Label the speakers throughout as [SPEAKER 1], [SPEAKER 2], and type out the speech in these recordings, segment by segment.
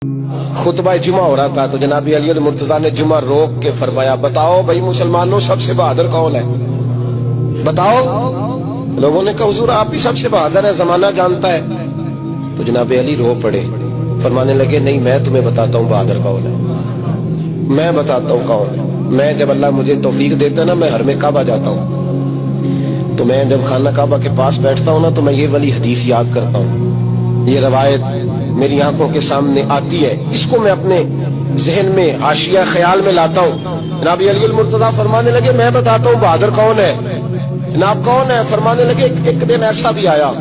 [SPEAKER 1] खुतबा जुमा हो रहा था तो जनाब अली मुर्तजा ने जुमा रोक के फरमाया, बताओ भाई मुसलमानों सबसे बहादुर कौन है, बताओ। लोगों ने कहा हुजूर आप ही सबसे बहादुर है, जमाना जानता है। तो जनाब अली रो पड़े, फरमाने लगे नहीं मैं तुम्हें बताता हूँ बहादुर कौन है, मैं बताता हूँ कौन है। मैं जब अल्लाह मुझे तौफीक देता ना, मैं हर में काबा जाता हूँ, तो मैं जब खाना काबा के पास बैठता हूँ ना, तो मैं ये वाली हदीस याद करता हूँ, ये रवायत मेरी आंखों के सामने आती है, इसको मैं अपने जहन में हाशिया ख्याल में लाता हूँ। जनाब अली मुर्तजा फरमाने लगे मैं बताता हूँ बहादुर कौन है। जनाब कौन है? फरमाने लगे एक दिन ऐसा भी आया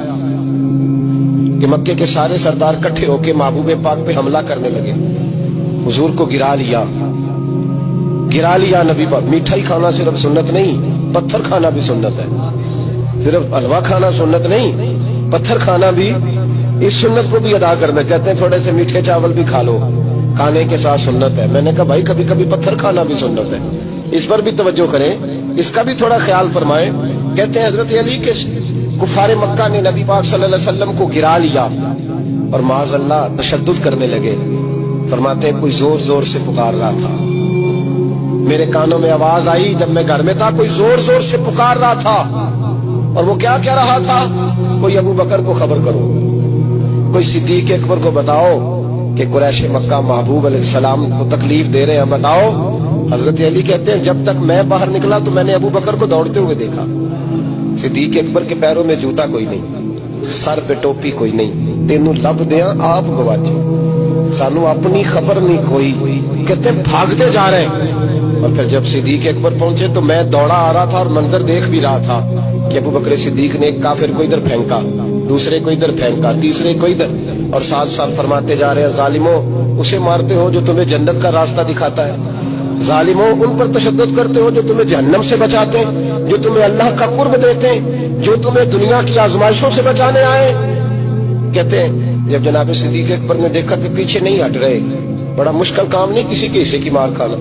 [SPEAKER 1] कि मक्के के सारे सरदार इकट्ठे होकर महबूब पाक पे हमला करने लगे, हुजूर को गिरा लिया नबी पाक। मीठा ही खाना सिर्फ सुन्नत नहीं, पत्थर खाना भी सुन्नत है। सिर्फ हलवा खाना सुन्नत नहीं, पत्थर खाना भी इस सुन्नत को भी अदा करना। कहते हैं थोड़े से मीठे चावल भी खा लो, खाने के साथ सुन्नत है। मैंने कहा भाई कभी कभी पत्थर खाना भी सुन्नत है, इस पर भी तवज्जो करें, इसका भी थोड़ा ख्याल फरमाएं। कहते हैं हजरत अली के कुफारे मक्का ने नबी पाक सल्लल्लाहु अलैहि वसल्लम को गिरा लिया और माज़अल्लाह तशद्दुद करने लगे। फरमाते हैं कोई जोर जोर से पुकार रहा था, मेरे कानों में आवाज आई जब मैं घर में था, कोई जोर जोर से पुकार रहा था। और वो क्या कह रहा था? कोई अबू बकर को खबर करो, कोई सिद्दीक अकबर को बताओ कि कुरैश मक्का महबूब अलैहिस्सलाम को तकलीफ दे रहे हैं, बताओ। हजरत अली कहते हैं जब तक मैं बाहर निकला तो मैंने अबू बकर को दौड़ते हुए देखा। सिद्दीक अकबर के पैरों में जूता कोई नहीं, सर पे टोपी कोई नहीं, तेनू लब दिया आप गवाचे, सानू अपनी खबर नहीं कोई। कहते भागते जा रहे हैं। और फिर जब सिद्दीक अकबर पहुंचे तो मैं दौड़ा आ रहा था और मंजर देख भी रहा था कि अबू बकर सिद्दीक ने एक काफिर को इधर फेंका, दूसरे को इधर फेंका, तीसरे को इधर, और साथ साथ फरमाते जा रहे हैं जालिमों उसे मारते हो जो तुम्हें जन्नत का रास्ता दिखाता है, जालिमों उन पर तशद्दुद करते हो जो तुम्हें जहन्नम से बचाते हैं, जो तुम्हें अल्लाह का कुर्ब देते हैं, जो तुम्हें दुनिया की आजमाइशों से बचाने आए। कहते हैं जब जनाब सिद्दीक अकबर ने देखा कि पीछे नहीं हट रहे, बड़ा मुश्किल काम नहीं किसी के हिस्से की मार खाना,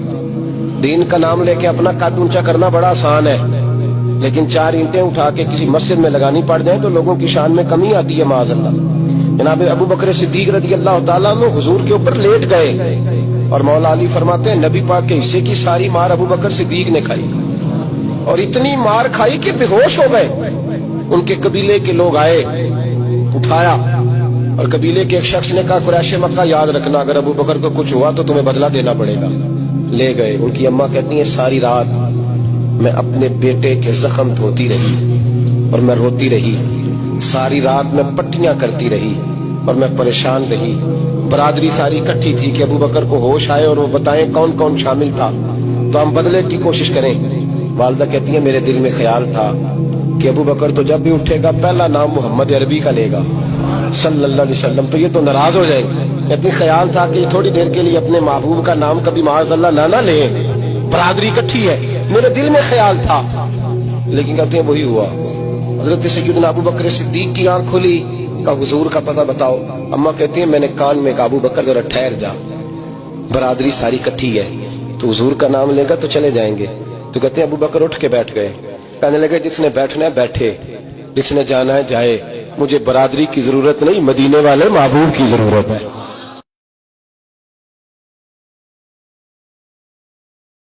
[SPEAKER 1] दीन का नाम लेके अपना कद ऊंचा करना बड़ा आसान है, लेकिन 4 ईंटें उठा के किसी मस्जिद में लगानी पड़ जाए तो लोगों की शान में कमी आती है माज़अल्लाह। जनाब अबू बकर सिद्दीक रज़ी अल्लाह ताला अन्हु हुजूर के ऊपर लेट गए और मौला अली फरमाते हैं नबी पाक के हिस्से की सारी मार अबू बकर सिद्दीक ने खाई, और इतनी मार खाई कि बेहोश हो गए। उनके कबीले के लोग आए, उठाया, और कबीले के एक शख्स ने कहा कुरैश मक्का याद रखना अगर अबू बकर को कुछ हुआ तो तुम्हें बदला देना पड़ेगा। ले गए। उनकी अम्मा कहती है सारी रात मैं अपने बेटे के जख्म धोती रही और मैं रोती रही, सारी रात मैं पट्टियां करती रही और मैं परेशान रही। बरादरी सारी इकट्ठी थी कि अबू बकर को होश आए और वो बताएं कौन कौन शामिल था तो हम बदले की कोशिश करें। वालदा कहती है मेरे दिल में ख्याल था कि अबू बकर तो जब भी उठेगा पहला नाम मोहम्मद अरबी का लेगा सल्लल्लाहु अलैहि वसल्लम, तो ये तो नाराज हो जाएंगे। कहती ख्याल था कि थोड़ी देर के लिए अपने महबूब का नाम कभी माज़अल्लाह ना ले, बरादरी इकट्ठी है, मेरे दिल में ख्याल था। लेकिन कहते हैं वही हुआ। हजरत सैयदना अबू बकर सिद्दीक की आंख खुली, कहा हुजूर का पता बताओ। अम्मा कहती है मैंने कान में अबू बकर जरा ठहर जा, बरादरी सारी इकट्ठी है, तो हुजूर का नाम लेगा तो चले जाएंगे। तो कहते हैं अबू बकर उठ के बैठ गए, कहने लगे जिसने बैठना है बैठे, जिसने जाना है जाए, मुझे बरादरी की जरूरत नहीं, मदीने वाले महबूब की जरूरत है।